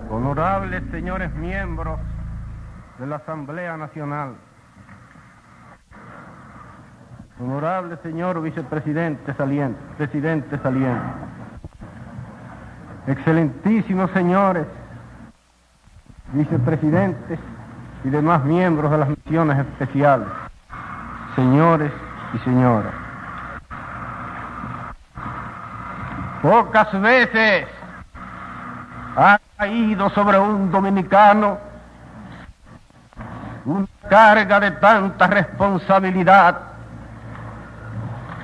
Honorables señores miembros de la Asamblea Nacional, honorable señor vicepresidente saliente, presidente saliente, excelentísimos señores vicepresidentes y demás miembros de las misiones especiales, señores y señoras. Pocas veces ha caído sobre un dominicano una carga de tanta responsabilidad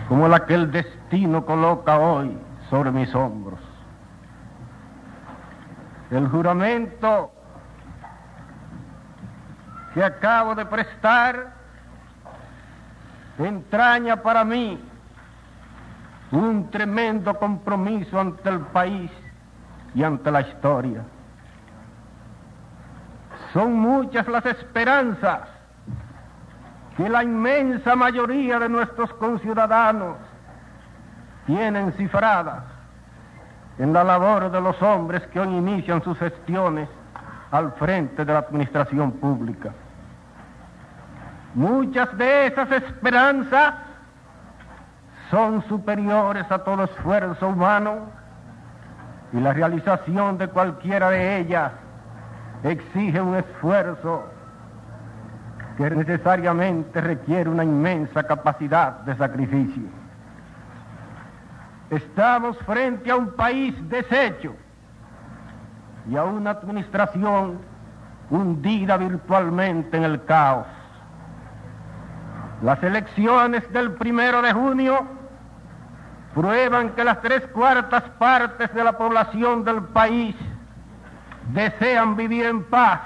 como la que el destino coloca hoy sobre mis hombros. El juramento que acabo de prestar entraña para mí un tremendo compromiso ante el país y ante la historia. Son muchas las esperanzas que la inmensa mayoría de nuestros conciudadanos tienen cifradas en la labor de los hombres que hoy inician sus gestiones al frente de la administración pública. Muchas de esas esperanzas son superiores a todo esfuerzo humano y la realización de cualquiera de ellas exige un esfuerzo que necesariamente requiere una inmensa capacidad de sacrificio. Estamos frente a un país deshecho y a una administración hundida virtualmente en el caos. Las elecciones del 1 de junio prueban que las 3/4 partes de la población del país desean vivir en paz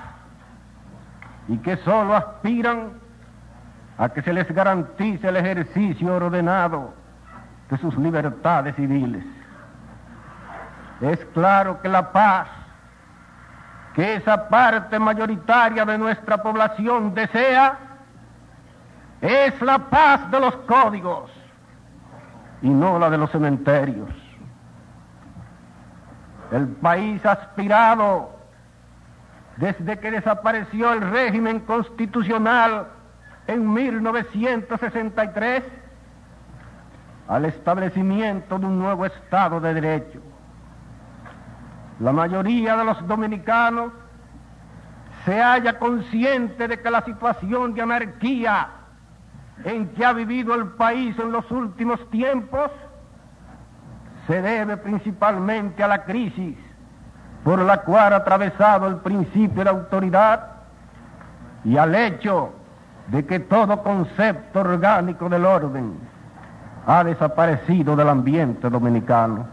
y que solo aspiran a que se les garantice el ejercicio ordenado de sus libertades civiles. Es claro que la paz que esa parte mayoritaria de nuestra población desea es la paz de los códigos y no la de los cementerios. El país ha aspirado, desde que desapareció el régimen constitucional en 1963, al establecimiento de un nuevo Estado de Derecho. La mayoría de los dominicanos se halla consciente de que la situación de anarquía en que ha vivido el país en los últimos tiempos se debe principalmente a la crisis por la cual ha atravesado el principio de autoridad y al hecho de que todo concepto orgánico del orden ha desaparecido del ambiente dominicano.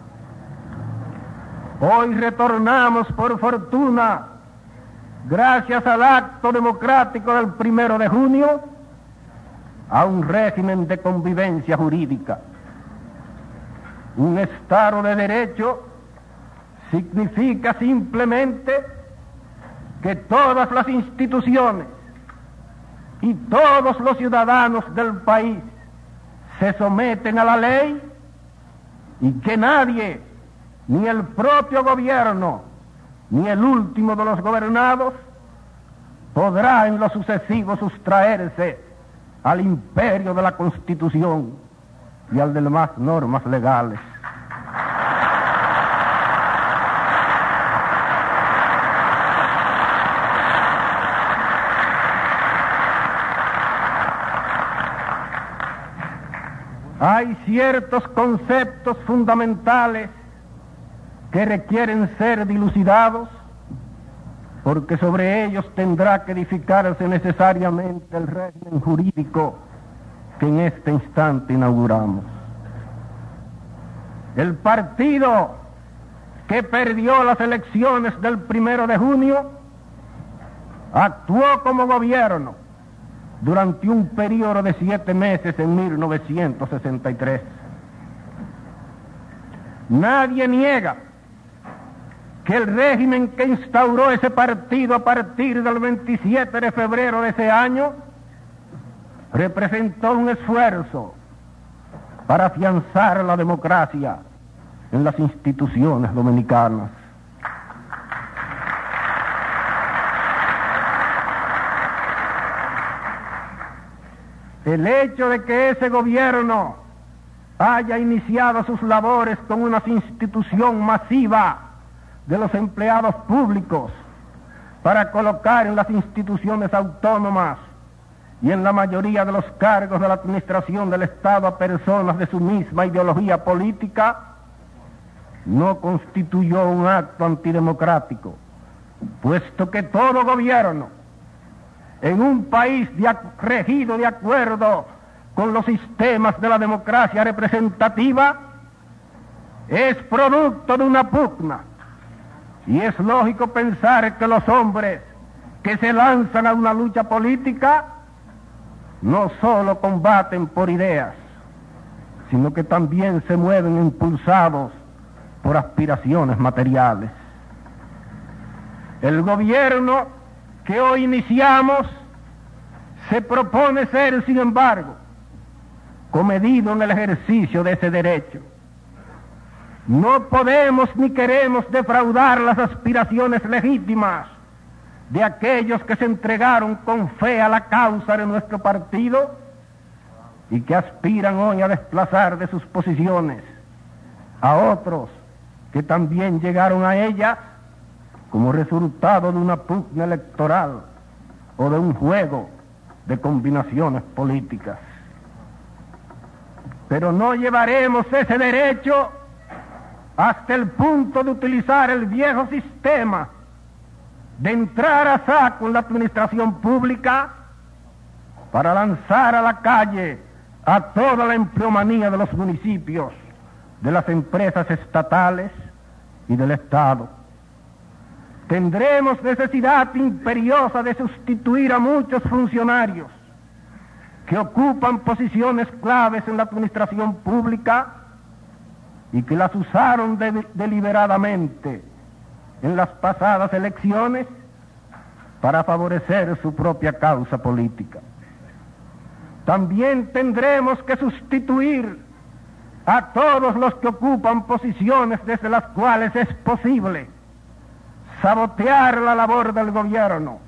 Hoy retornamos, por fortuna, gracias al acto democrático del 1 de junio, a un régimen de convivencia jurídica. Un Estado de Derecho significa simplemente que todas las instituciones y todos los ciudadanos del país se someten a la ley y que nadie, ni el propio gobierno, ni el último de los gobernados, podrá en lo sucesivo sustraerse al imperio de la Constitución y al de demás normas legales. Hay ciertos conceptos fundamentales que requieren ser dilucidados, porque sobre ellos tendrá que edificarse necesariamente el régimen jurídico que en este instante inauguramos. El partido que perdió las elecciones del 1 de junio actuó como gobierno durante un periodo de 7 meses en 1963. Nadie niega que el régimen que instauró ese partido a partir del 27 de febrero de ese año representó un esfuerzo para afianzar la democracia en las instituciones dominicanas. El hecho de que ese gobierno haya iniciado sus labores con una institución masiva de los empleados públicos para colocar en las instituciones autónomas y en la mayoría de los cargos de la administración del Estado a personas de su misma ideología política, no constituyó un acto antidemocrático, puesto que todo gobierno en un país regido de acuerdo con los sistemas de la democracia representativa es producto de una pugna, y es lógico pensar que los hombres que se lanzan a una lucha política no solo combaten por ideas, sino que también se mueven impulsados por aspiraciones materiales. El gobierno que hoy iniciamos se propone ser, sin embargo, comedido en el ejercicio de ese derecho. No podemos ni queremos defraudar las aspiraciones legítimas de aquellos que se entregaron con fe a la causa de nuestro partido y que aspiran hoy a desplazar de sus posiciones a otros que también llegaron a ellas como resultado de una pugna electoral o de un juego de combinaciones políticas. Pero no llevaremos ese derecho hasta el punto de utilizar el viejo sistema de entrar a saco en la administración pública para lanzar a la calle a toda la empleomanía de los municipios, de las empresas estatales y del Estado. Tendremos necesidad imperiosa de sustituir a muchos funcionarios que ocupan posiciones claves en la administración pública y que las usaron deliberadamente en las pasadas elecciones para favorecer su propia causa política. También tendremos que sustituir a todos los que ocupan posiciones desde las cuales es posible sabotear la labor del gobierno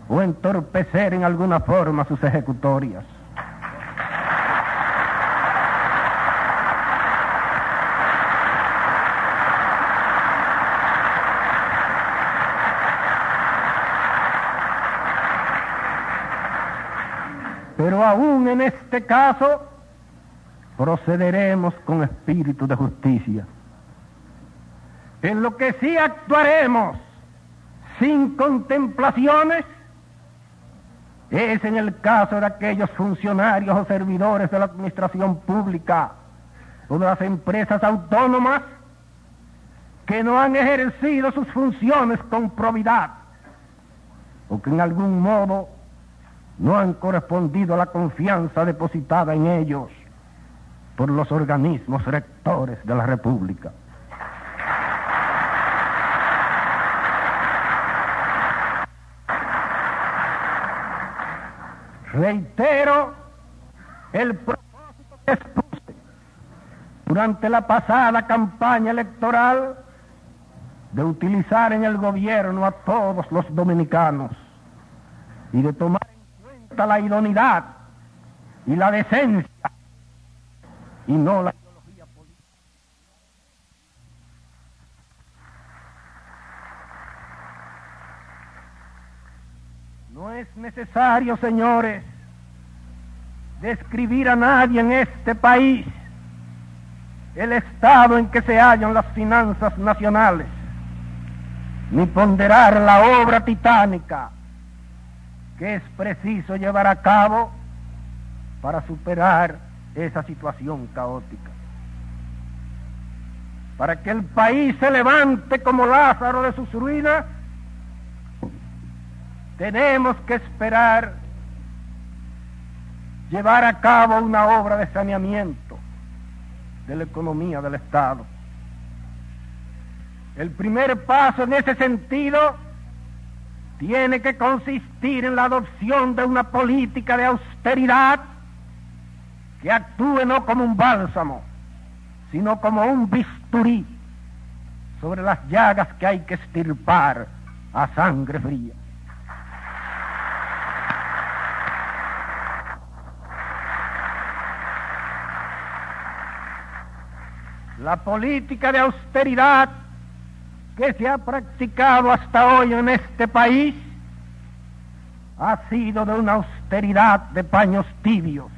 o entorpecer en alguna forma sus ejecutorias. Pero aún en este caso procederemos con espíritu de justicia. En lo que sí actuaremos sin contemplaciones es en el caso de aquellos funcionarios o servidores de la administración pública o de las empresas autónomas que no han ejercido sus funciones con probidad o que en algún modo no han correspondido a la confianza depositada en ellos por los organismos rectores de la República. Reitero el propósito que expuse durante la pasada campaña electoral de utilizar en el gobierno a todos los dominicanos y de tomar en cuenta la idoneidad y la decencia y no la ideología política. No es necesario, señores, describir a nadie en este país el estado en que se hallan las finanzas nacionales, ni ponderar la obra titánica que es preciso llevar a cabo para superar esa situación caótica. Para que el país se levante como Lázaro de sus ruinas, tenemos que esperar llevar a cabo una obra de saneamiento de la economía del Estado. El primer paso en ese sentido tiene que consistir en la adopción de una política de austeridad que actúe no como un bálsamo, sino como un bisturí sobre las llagas que hay que extirpar a sangre fría. La política de austeridad que se ha practicado hasta hoy en este país ha sido de una austeridad de paños tibios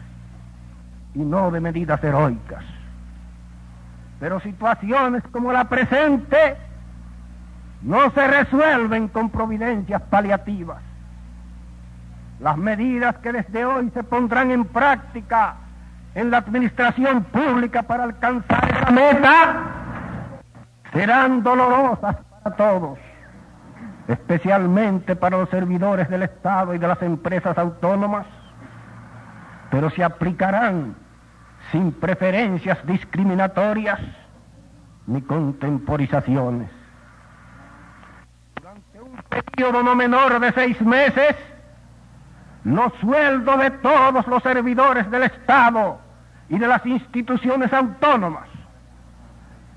y no de medidas heroicas. Pero situaciones como la presente no se resuelven con providencias paliativas. Las medidas que desde hoy se pondrán en práctica en la administración pública para alcanzar esa meta serán dolorosas para todos, especialmente para los servidores del Estado y de las empresas autónomas, pero se aplicarán sin preferencias discriminatorias ni contemporizaciones. Durante un periodo no menor de 6 meses, los sueldos de todos los servidores del Estado y de las instituciones autónomas,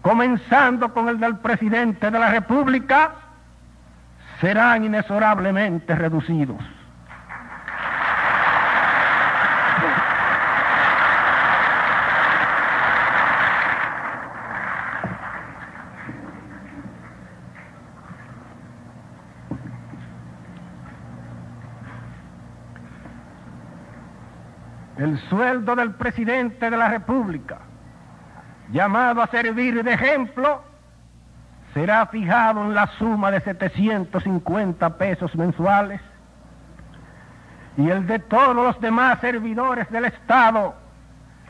comenzando con el del presidente de la República, serán inexorablemente reducidos. El sueldo del presidente de la República, llamado a servir de ejemplo, será fijado en la suma de 750 pesos mensuales, y el de todos los demás servidores del Estado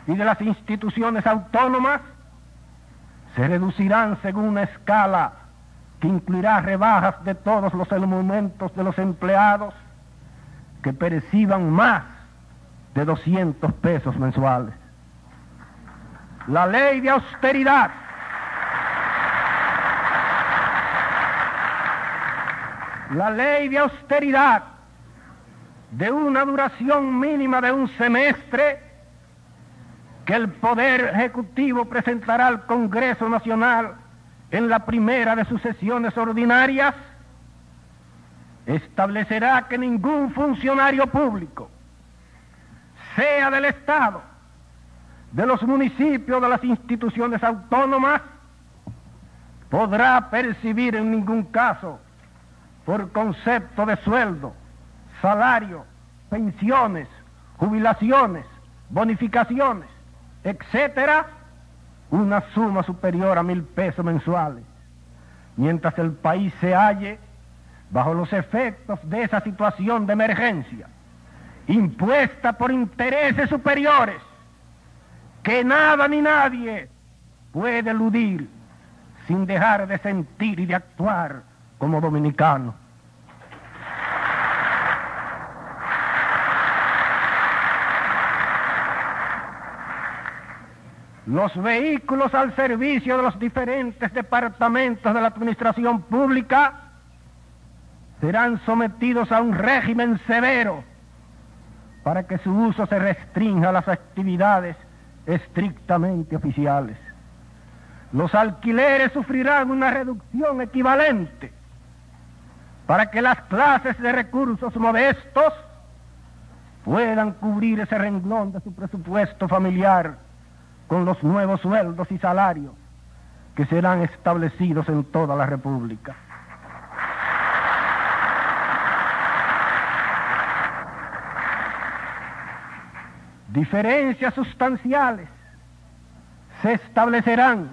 y de las instituciones autónomas se reducirán según una escala que incluirá rebajas de todos los elementos de los empleados que perciban más de 200 pesos mensuales. La ley de austeridad de una duración mínima de un semestre que el Poder Ejecutivo presentará al Congreso Nacional en la primera de sus sesiones ordinarias, establecerá que ningún funcionario público, sea del Estado, de los municipios, de las instituciones autónomas, podrá percibir en ningún caso, por concepto de sueldo, salario, pensiones, jubilaciones, bonificaciones, etcétera, una suma superior a 1,000 pesos mensuales, mientras el país se halle bajo los efectos de esa situación de emergencia, impuesta por intereses superiores que nada ni nadie puede eludir sin dejar de sentir y de actuar como dominicano. Los vehículos al servicio de los diferentes departamentos de la administración pública serán sometidos a un régimen severo para que su uso se restrinja a las actividades estrictamente oficiales. Los alquileres sufrirán una reducción equivalente para que las clases de recursos modestos puedan cubrir ese renglón de su presupuesto familiar con los nuevos sueldos y salarios que serán establecidos en toda la República. Diferencias sustanciales se establecerán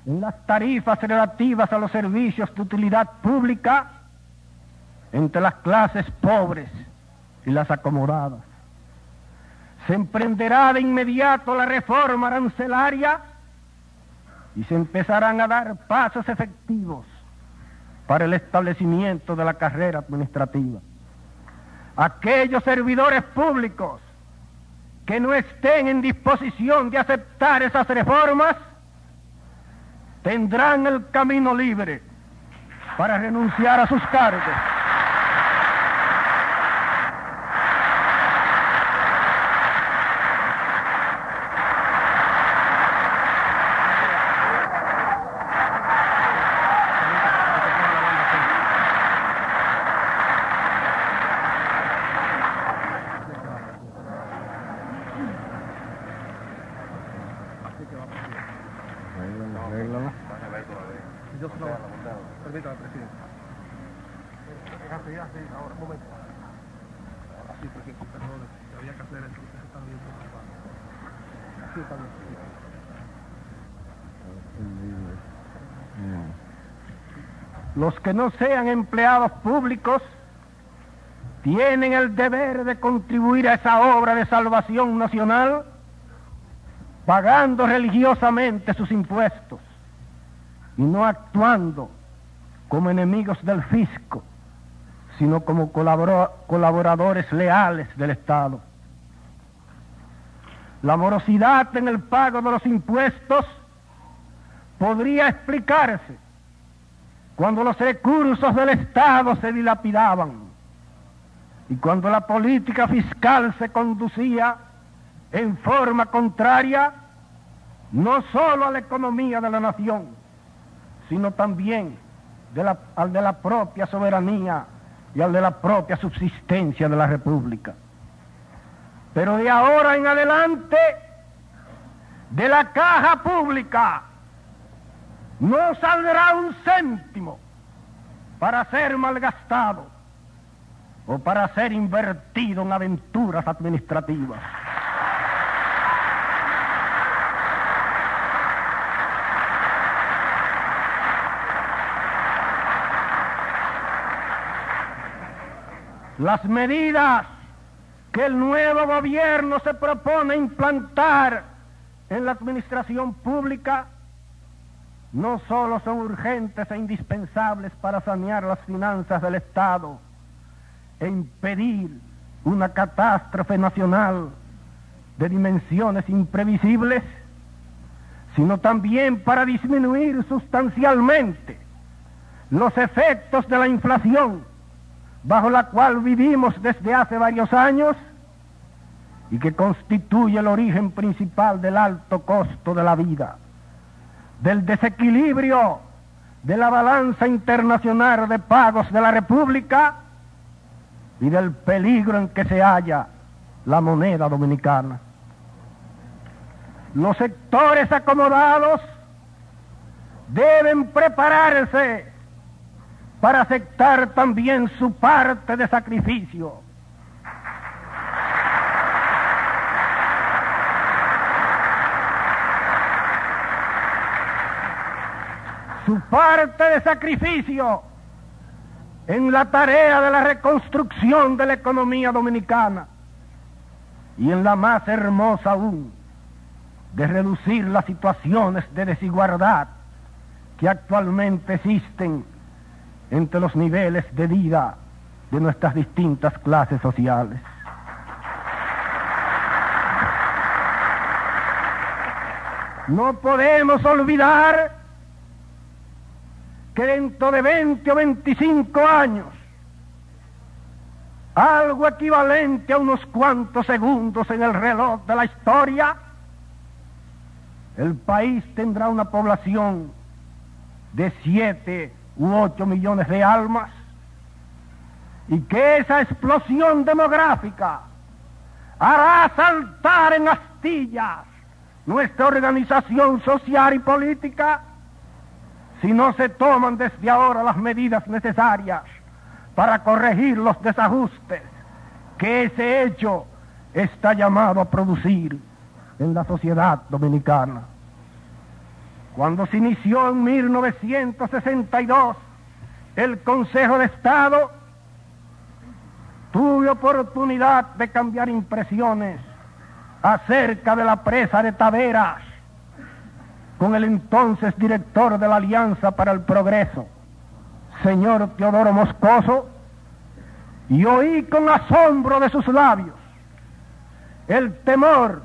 en las tarifas relativas a los servicios de utilidad pública entre las clases pobres y las acomodadas. Se emprenderá de inmediato la reforma arancelaria y se empezarán a dar pasos efectivos para el establecimiento de la carrera administrativa. Aquellos servidores públicos que no estén en disposición de aceptar esas reformas tendrán el camino libre para renunciar a sus cargos. Arréglala. Yo se lo permítame, presidente. Así, ahora, un momento. Así, porque perdón, había que hacer eso, ustedes están bien preocupados. Así está bien. Los que no sean empleados públicos tienen el deber de contribuir a esa obra de salvación nacional pagando religiosamente sus impuestos y no actuando como enemigos del fisco, sino como colaboradores leales del Estado. La morosidad en el pago de los impuestos podría explicarse cuando los recursos del Estado se dilapidaban y cuando la política fiscal se conducía en forma contraria no solo a la economía de la nación, sino también al de la propia soberanía y al de la propia subsistencia de la República. Pero de ahora en adelante, de la caja pública no saldrá un céntimo para ser malgastado o para ser invertido en aventuras administrativas. Las medidas que el nuevo gobierno se propone implantar en la administración pública no solo son urgentes e indispensables para sanear las finanzas del Estado e impedir una catástrofe nacional de dimensiones imprevisibles, sino también para disminuir sustancialmente los efectos de la inflación bajo la cual vivimos desde hace varios años y que constituye el origen principal del alto costo de la vida, del desequilibrio de la balanza internacional de pagos de la República y del peligro en que se halla la moneda dominicana. Los sectores acomodados deben prepararse para aceptar también su parte de sacrificio. Su parte de sacrificio en la tarea de la reconstrucción de la economía dominicana y en la más hermosa aún, de reducir las situaciones de desigualdad que actualmente existen entre los niveles de vida de nuestras distintas clases sociales. No podemos olvidar que dentro de 20 o 25 años, algo equivalente a unos cuantos segundos en el reloj de la historia, el país tendrá una población de 7 u 8 millones de almas, y que esa explosión demográfica hará saltar en astillas nuestra organización social y política si no se toman desde ahora las medidas necesarias para corregir los desajustes que ese hecho está llamado a producir en la sociedad dominicana. Cuando se inició en 1962 el Consejo de Estado, tuve oportunidad de cambiar impresiones acerca de la presa de Taveras con el entonces director de la Alianza para el Progreso, señor Teodoro Moscoso, y oí con asombro de sus labios el temor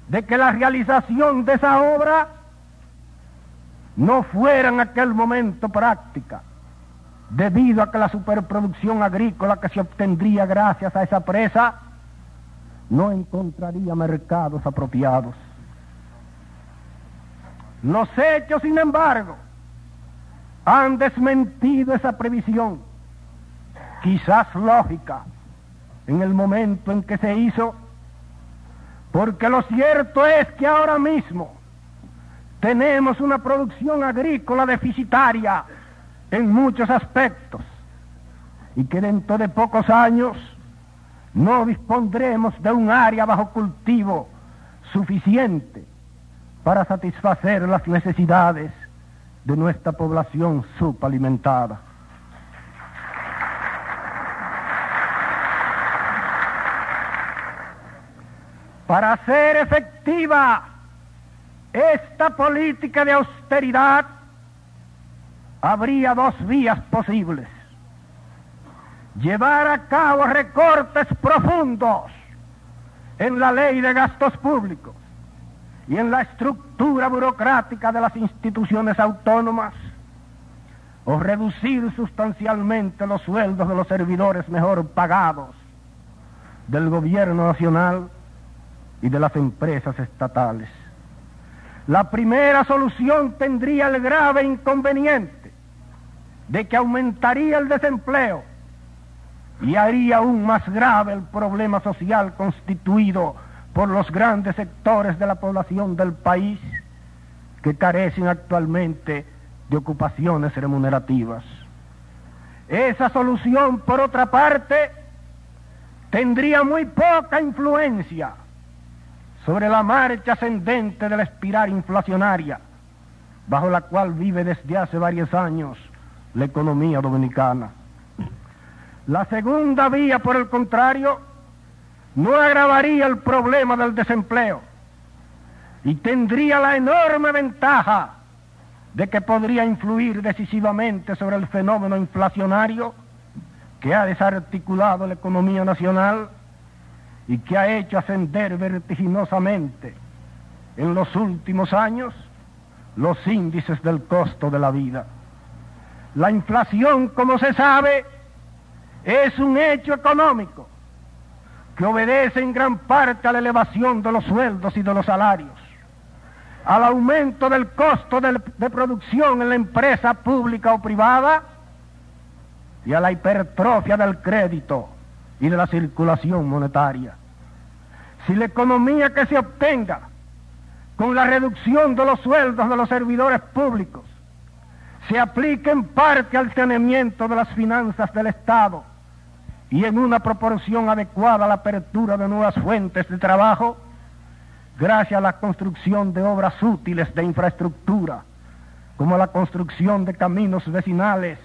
de que la realización de esa obra no fuera en aquel momento práctica, debido a que la superproducción agrícola que se obtendría gracias a esa presa no encontraría mercados apropiados. Los hechos, sin embargo, han desmentido esa previsión, quizás lógica, en el momento en que se hizo, porque lo cierto es que ahora mismo tenemos una producción agrícola deficitaria en muchos aspectos y que dentro de pocos años no dispondremos de un área bajo cultivo suficiente para satisfacer las necesidades de nuestra población subalimentada. Para hacer efectiva esta política de austeridad, habría dos vías posibles: llevar a cabo recortes profundos en la ley de gastos públicos y en la estructura burocrática de las instituciones autónomas, o reducir sustancialmente los sueldos de los servidores mejor pagados del gobierno nacional y de las empresas estatales. La primera solución tendría el grave inconveniente de que aumentaría el desempleo y haría aún más grave el problema social constituido por los grandes sectores de la población del país que carecen actualmente de ocupaciones remunerativas. Esa solución, por otra parte, tendría muy poca influencia sobre la marcha ascendente de la espiral inflacionaria, bajo la cual vive desde hace varios años la economía dominicana. La segunda vía, por el contrario, no agravaría el problema del desempleo y tendría la enorme ventaja de que podría influir decisivamente sobre el fenómeno inflacionario que ha desarticulado la economía nacional y que ha hecho ascender vertiginosamente en los últimos años los índices del costo de la vida. La inflación, como se sabe, es un hecho económico que obedece en gran parte a la elevación de los sueldos y de los salarios, al aumento del costo de producción en la empresa pública o privada y a la hipertrofia del crédito y de la circulación monetaria. Si la economía que se obtenga con la reducción de los sueldos de los servidores públicos se aplica en parte al saneamiento de las finanzas del Estado y en una proporción adecuada a la apertura de nuevas fuentes de trabajo, gracias a la construcción de obras útiles de infraestructura, como la construcción de caminos vecinales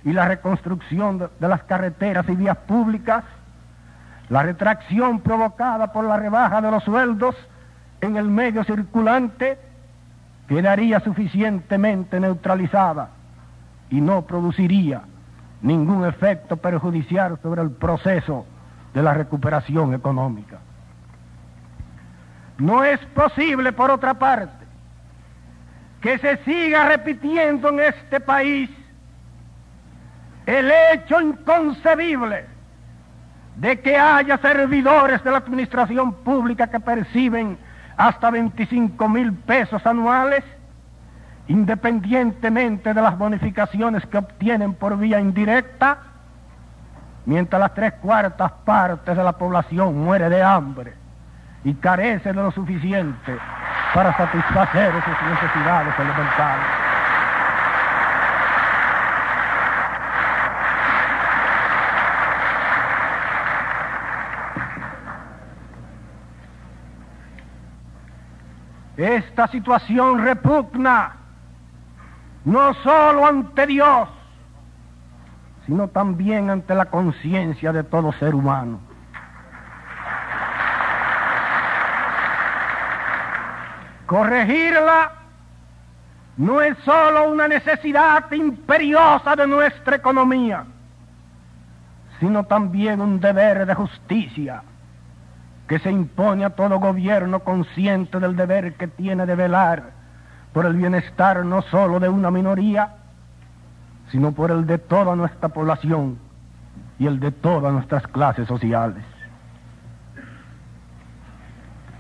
y la reconstrucción de las carreteras y vías públicas, la retracción provocada por la rebaja de los sueldos en el medio circulante quedaría suficientemente neutralizada y no produciría ningún efecto perjudicial sobre el proceso de la recuperación económica. No es posible, por otra parte, que se siga repitiendo en este país el hecho inconcebible de que haya servidores de la administración pública que perciben hasta 25,000 pesos anuales, independientemente de las bonificaciones que obtienen por vía indirecta, mientras las 3/4 partes de la población muere de hambre y carece de lo suficiente para satisfacer sus necesidades elementales. Esta situación repugna no solo ante Dios, sino también ante la conciencia de todo ser humano. Corregirla no es solo una necesidad imperiosa de nuestra economía, sino también un deber de justicia que se impone a todo gobierno consciente del deber que tiene de velar por el bienestar no solo de una minoría, sino por el de toda nuestra población y el de todas nuestras clases sociales.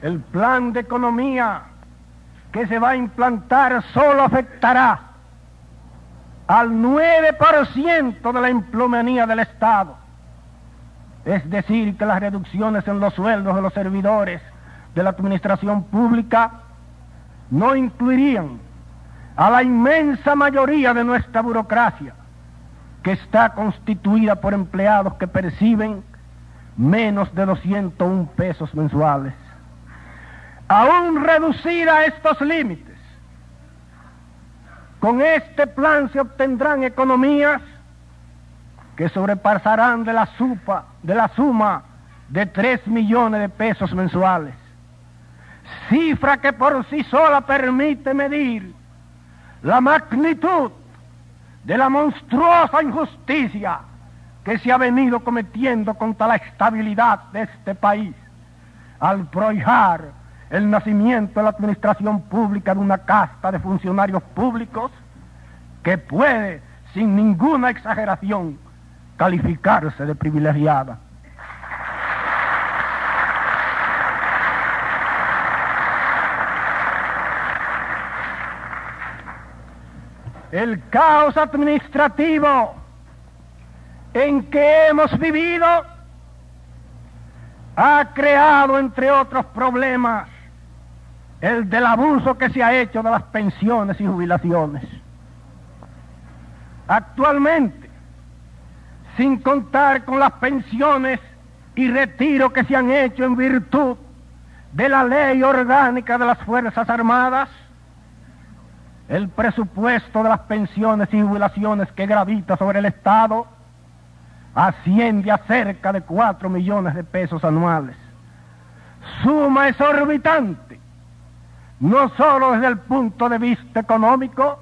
El plan de economía que se va a implantar solo afectará al 9% de la empleomanía del Estado. Es decir, que las reducciones en los sueldos de los servidores de la administración pública no incluirían a la inmensa mayoría de nuestra burocracia, que está constituida por empleados que perciben menos de 201 pesos mensuales. Aún reducir a estos límites, con este plan se obtendrán economías que sobrepasarán de la suma de 3 millones de pesos mensuales, cifra que por sí sola permite medir la magnitud de la monstruosa injusticia que se ha venido cometiendo contra la estabilidad de este país al prohijar el nacimiento de la administración pública de una casta de funcionarios públicos que puede, sin ninguna exageración, calificarse de privilegiada. El caos administrativo en que hemos vivido ha creado, entre otros problemas, el del abuso que se ha hecho de las pensiones y jubilaciones. Actualmente, sin contar con las pensiones y retiro que se han hecho en virtud de la ley orgánica de las Fuerzas Armadas, el presupuesto de las pensiones y jubilaciones que gravita sobre el Estado asciende a cerca de 4 millones de pesos anuales. Suma exorbitante, no solo desde el punto de vista económico,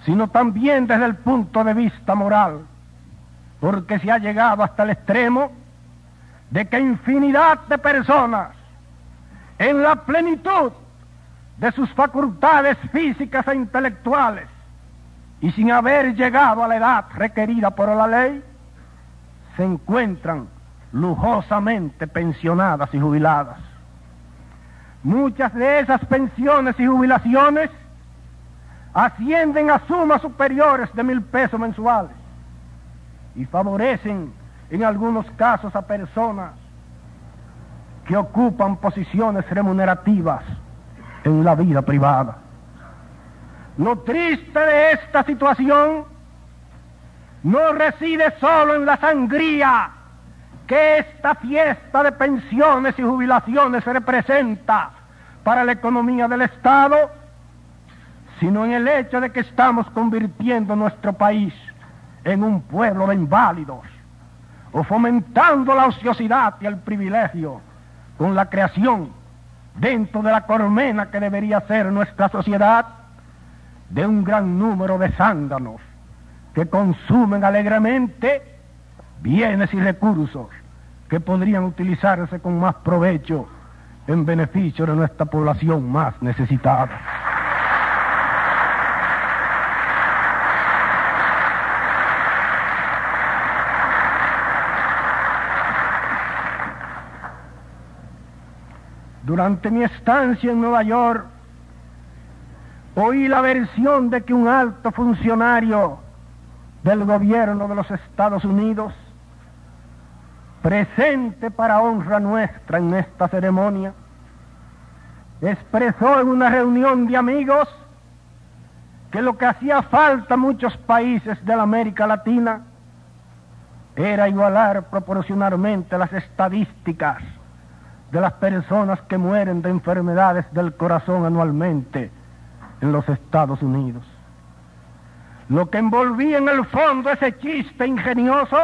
sino también desde el punto de vista moral, porque se ha llegado hasta el extremo de que infinidad de personas, en la plenitud de sus facultades físicas e intelectuales, y sin haber llegado a la edad requerida por la ley, se encuentran lujosamente pensionadas y jubiladas. Muchas de esas pensiones y jubilaciones ascienden a sumas superiores de 1,000 pesos mensuales y favorecen en algunos casos a personas que ocupan posiciones remunerativas en la vida privada. Lo triste de esta situación no reside solo en la sangría que esta fiesta de pensiones y jubilaciones representa para la economía del Estado, sino en el hecho de que estamos convirtiendo nuestro país en un pueblo de inválidos, o fomentando la ociosidad y el privilegio con la creación, dentro de la colmena que debería ser nuestra sociedad, de un gran número de zánganos que consumen alegremente bienes y recursos que podrían utilizarse con más provecho en beneficio de nuestra población más necesitada. Durante mi estancia en Nueva York, oí la versión de que un alto funcionario del gobierno de los Estados Unidos, presente para honra nuestra en esta ceremonia, expresó en una reunión de amigos que lo que hacía falta a muchos países de la América Latina era igualar proporcionalmente las estadísticas de las personas que mueren de enfermedades del corazón anualmente en los Estados Unidos. Lo que envolvía en el fondo ese chiste ingenioso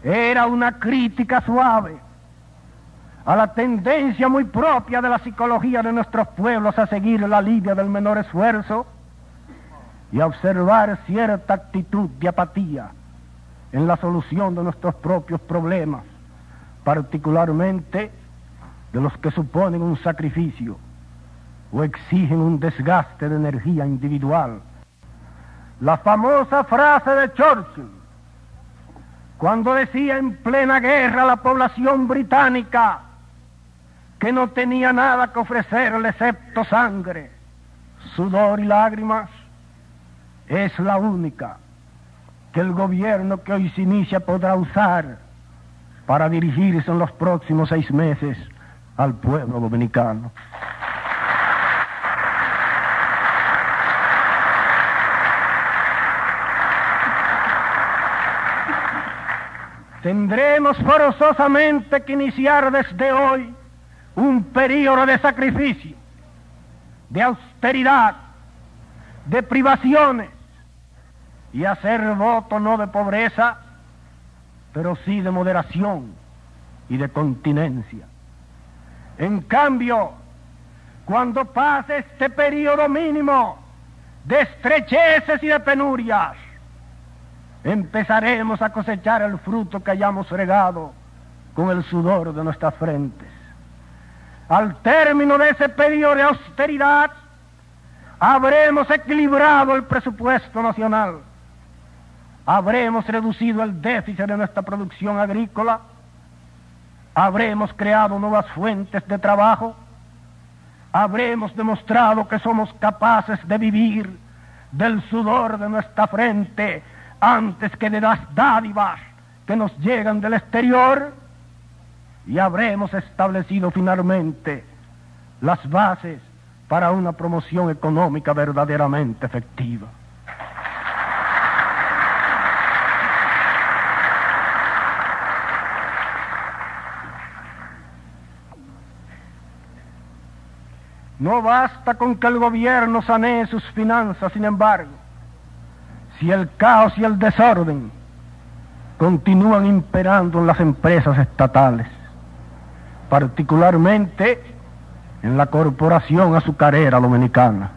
era una crítica suave a la tendencia muy propia de la psicología de nuestros pueblos a seguir la línea del menor esfuerzo y a observar cierta actitud de apatía en la solución de nuestros propios problemas, particularmente de los que suponen un sacrificio o exigen un desgaste de energía individual. La famosa frase de Churchill, cuando decía en plena guerra a la población británica que no tenía nada que ofrecerle excepto sangre, sudor y lágrimas, es la única que el gobierno que hoy se inicia podrá usar para dirigirse en los próximos 6 meses al pueblo dominicano. tendremos forzosamente que iniciar desde hoy un período de sacrificio, de austeridad, de privaciones, y hacer voto no de pobreza, pero sí de moderación y de continencia. En cambio, cuando pase este período mínimo de estrecheces y de penurias, empezaremos a cosechar el fruto que hayamos regado con el sudor de nuestras frentes. Al término de ese periodo de austeridad, habremos equilibrado el presupuesto nacional, habremos reducido el déficit de nuestra producción agrícola, habremos creado nuevas fuentes de trabajo, habremos demostrado que somos capaces de vivir del sudor de nuestra frente antes que de las dádivas que nos llegan del exterior, y habremos establecido finalmente las bases para una promoción económica verdaderamente efectiva. No basta con que el gobierno sanee sus finanzas, sin embargo, si el caos y el desorden continúan imperando en las empresas estatales, particularmente en la Corporación Azucarera Dominicana.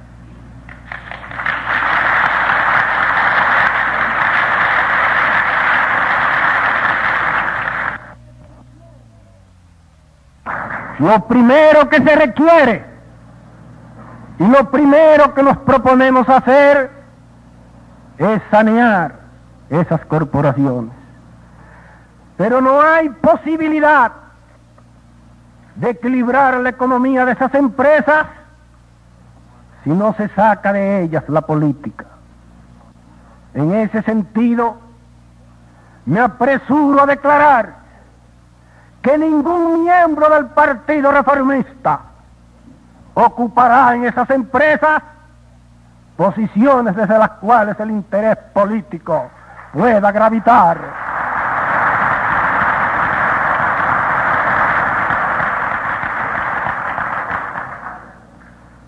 Lo primero que se requiere y lo primero que nos proponemos hacer es sanear esas corporaciones. Pero no hay posibilidad de equilibrar la economía de esas empresas si no se saca de ellas la política. En ese sentido, me apresuro a declarar que ningún miembro del Partido Reformista ocupará en esas empresas posiciones desde las cuales el interés político pueda gravitar.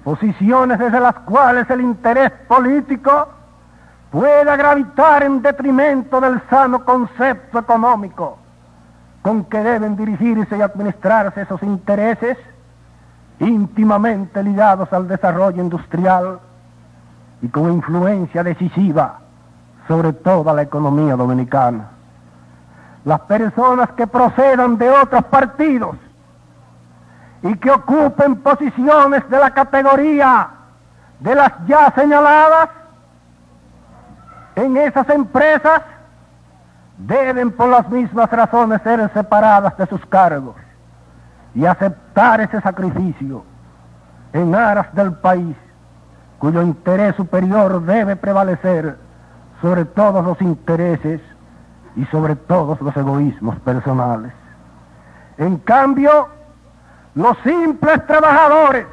Posiciones desde las cuales el interés político pueda gravitar en detrimento del sano concepto económico con que deben dirigirse y administrarse esos intereses íntimamente ligados al desarrollo industrial y con influencia decisiva sobre toda la economía dominicana. Las personas que procedan de otros partidos y que ocupen posiciones de la categoría de las ya señaladas en esas empresas deben por las mismas razones ser separadas de sus cargos y aceptar ese sacrificio en aras del país, cuyo interés superior debe prevalecer sobre todos los intereses y sobre todos los egoísmos personales. En cambio, los simples trabajadores,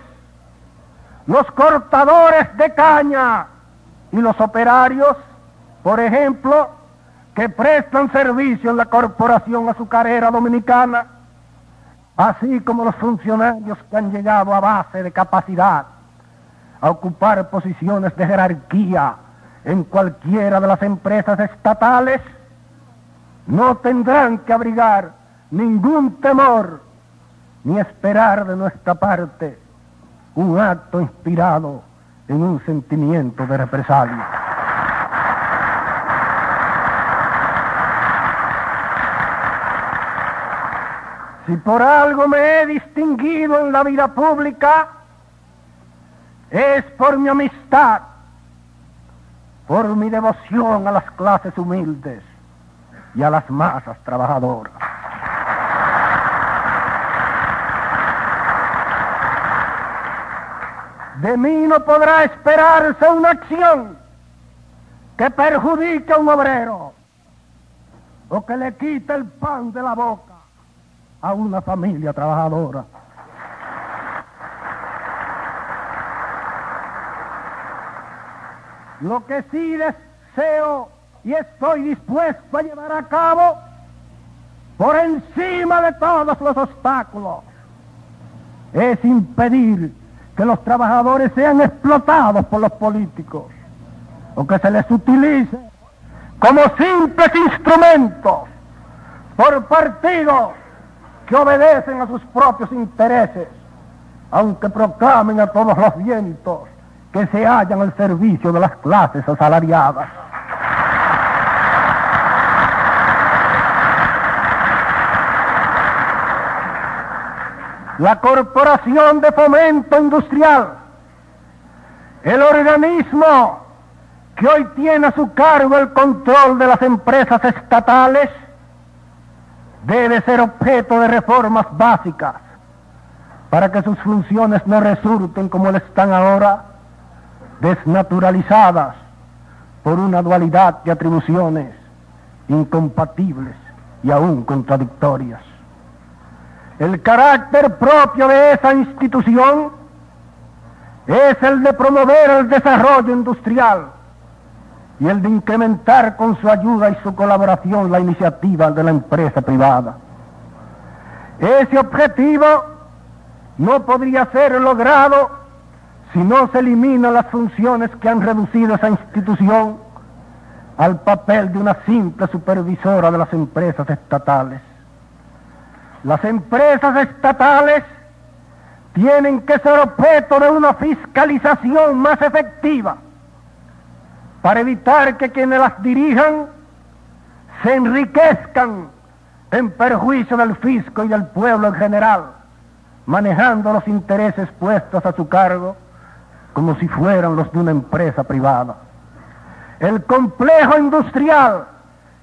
los cortadores de caña y los operarios, por ejemplo, que prestan servicio en la Corporación Azucarera Dominicana, así como los funcionarios que han llegado a base de capacidad a ocupar posiciones de jerarquía en cualquiera de las empresas estatales, no tendrán que abrigar ningún temor ni esperar de nuestra parte un acto inspirado en un sentimiento de represalia. Si por algo me he distinguido en la vida pública, es por mi amistad, por mi devoción a las clases humildes y a las masas trabajadoras. De mí no podrá esperarse una acción que perjudique a un obrero o que le quite el pan de la boca a una familia trabajadora. Lo que sí deseo y estoy dispuesto a llevar a cabo por encima de todos los obstáculos, es impedir que los trabajadores sean explotados por los políticos o que se les utilice como simples instrumentos por partidos que obedecen a sus propios intereses, aunque proclamen a todos los vientos que se hallan al servicio de las clases asalariadas. La Corporación de Fomento Industrial, el organismo que hoy tiene a su cargo el control de las empresas estatales, debe ser objeto de reformas básicas para que sus funciones no resulten como lo están ahora, desnaturalizadas por una dualidad de atribuciones incompatibles y aún contradictorias. El carácter propio de esa institución es el de promover el desarrollo industrial y el de incrementar con su ayuda y su colaboración la iniciativa de la empresa privada. Ese objetivo no podría ser logrado si no se eliminan las funciones que han reducido esa institución al papel de una simple supervisora de las empresas estatales. Las empresas estatales tienen que ser objeto de una fiscalización más efectiva para evitar que quienes las dirijan se enriquezcan en perjuicio del fisco y del pueblo en general, manejando los intereses puestos a su cargo como si fueran los de una empresa privada. El complejo industrial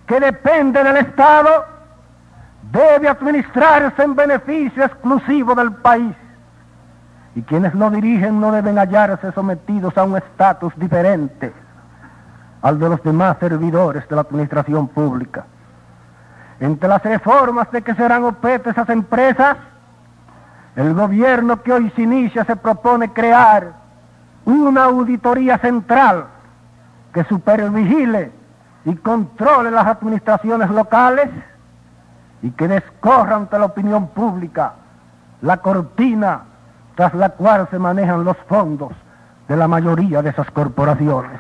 que depende del Estado debe administrarse en beneficio exclusivo del país, y quienes lo dirigen no deben hallarse sometidos a un estatus diferente al de los demás servidores de la administración pública. Entre las reformas de que serán objeto esas empresas, el gobierno que hoy se inicia se propone crear una auditoría central que supervigile y controle las administraciones locales y que descorra ante la opinión pública la cortina tras la cual se manejan los fondos de la mayoría de esas corporaciones.